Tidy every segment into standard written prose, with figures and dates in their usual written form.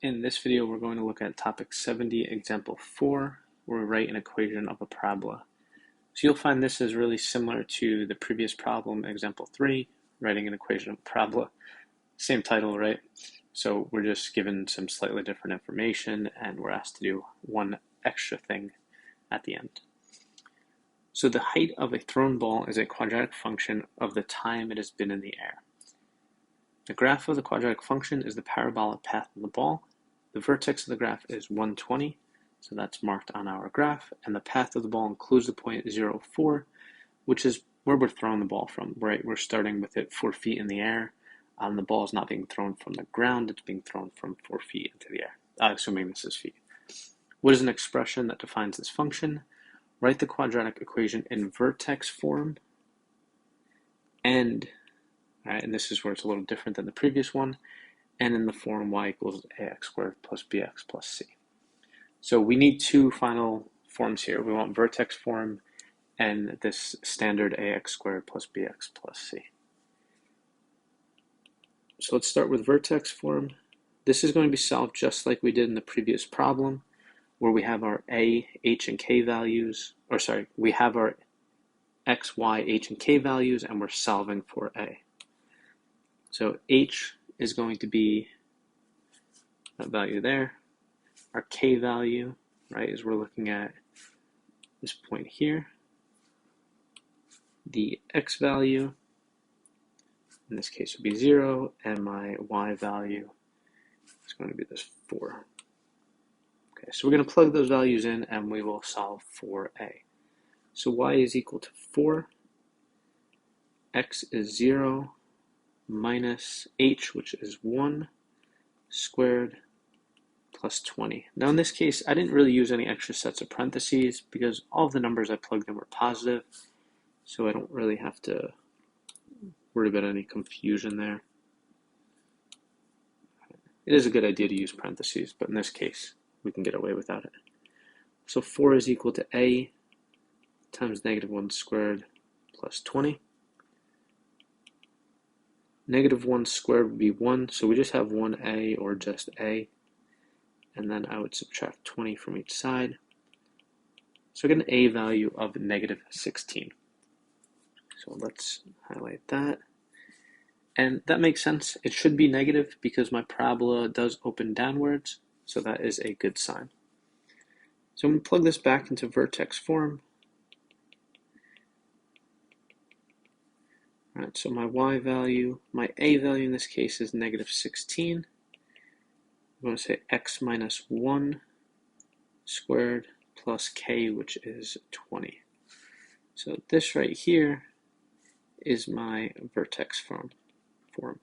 In this video, we're going to look at topic 70, example 4, where we write an equation of a parabola. So you'll find this is really similar to the previous problem, example 3, writing an equation of a parabola. Same title, right? So we're just given some slightly different information, and we're asked to do one extra thing at the end. So the height of a thrown ball is a quadratic function of the time it has been in the air. The graph of the quadratic function is the parabolic path of the ball. The vertex of the graph is 120, so that's marked on our graph, and the path of the ball includes the point 0, 4, which is where we're throwing the ball from, right? We're starting with it 4 feet in the air. The ball is not being thrown from the ground, it's being thrown from 4 feet into the air, assuming this is feet. What is an expression that defines this function? Write the quadratic equation in vertex form, and this is where it's a little different than the previous one, and in the form y equals ax squared plus bx plus c. So we need two final forms here. We want vertex form and this standard ax squared plus bx plus c. So let's start with vertex form. This is going to be solved just like we did in the previous problem, where we have our a, h, and k values, we have our x, y, h, and k values, and we're solving for a. So h is going to be that value there. Our k value, right, is we're looking at this point here. The x value, in this case, would be 0, and my y value is going to be this 4. Okay, so we're going to plug those values in, and we will solve for a. So y is equal to 4, x is 0, minus h, which is 1, squared, plus 20. Now in this case, I didn't really use any extra sets of parentheses because all of the numbers I plugged in were positive, so I don't really have to worry about any confusion there. It is a good idea to use parentheses, but in this case, we can get away without it. So 4 is equal to a times negative 1 squared plus 20. Negative 1 squared would be 1, so we just have 1a or just a, and then I would subtract 20 from each side. So I get an a value of negative 16. So let's highlight that. And that makes sense. It should be negative because my parabola does open downwards, so that is a good sign. So I'm going to plug this back into vertex form. All right, so my y value, my a value in this case is negative 16. I'm going to say x minus 1 squared plus k, which is 20. So this right here is my vertex form. All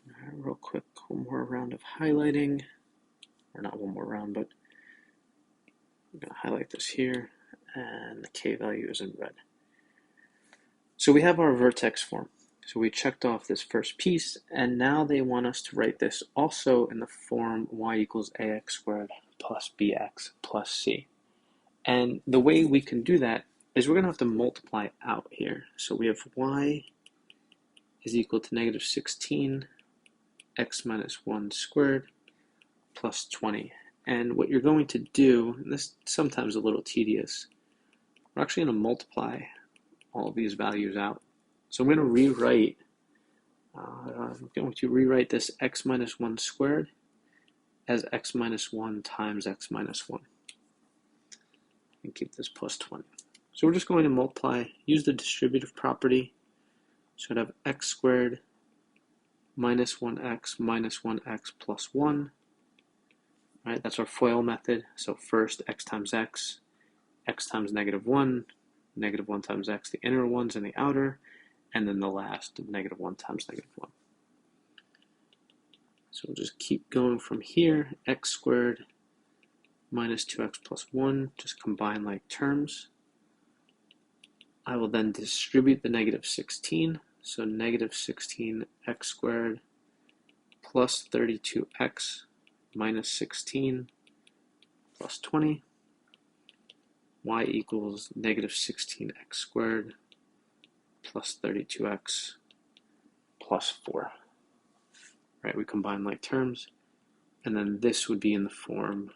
right, real quick, one more round of highlighting, or not one more round, but I'm going to highlight this here, and the k value is in red. So we have our vertex form. So we checked off this first piece, and now they want us to write this also in the form y equals ax squared plus bx plus c. And the way we can do that is we're going to have to multiply out here. So we have y is equal to negative 16 x minus 1 squared plus 20. And what you're going to do, and this is sometimes a little tedious, we're actually going to multiply all of these values out. So I'm going to rewrite this x minus 1 squared as x minus 1 times x minus 1. And keep this plus 20. So we're just going to multiply, use the distributive property. So I'd have x squared minus 1x plus 1. All right, that's our FOIL method. So first x times x times negative 1, negative 1 times x, the inner ones and the outer, and then the last, negative 1 times negative 1. So we'll just keep going from here. X squared minus 2x plus 1, just combine like terms. I will then distribute the negative 16, so negative 16x squared plus 32x minus 16 plus 20. Y equals negative 16x squared plus 32x plus 4. Right, we combine like terms. And then this would be in the form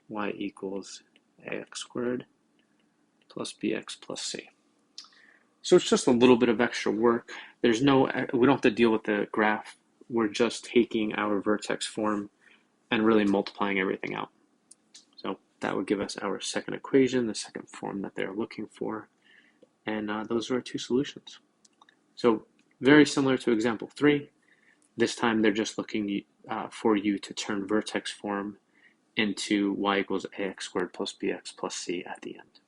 y equals ax squared plus bx plus c. So it's just a little bit of extra work. We don't have to deal with the graph. We're just taking our vertex form and really multiplying everything out. So that would give us our second equation, the second form that they're looking for. And those are our two solutions. So very similar to example 3. This time they're just looking for you to turn vertex form into y equals ax squared plus bx plus c at the end.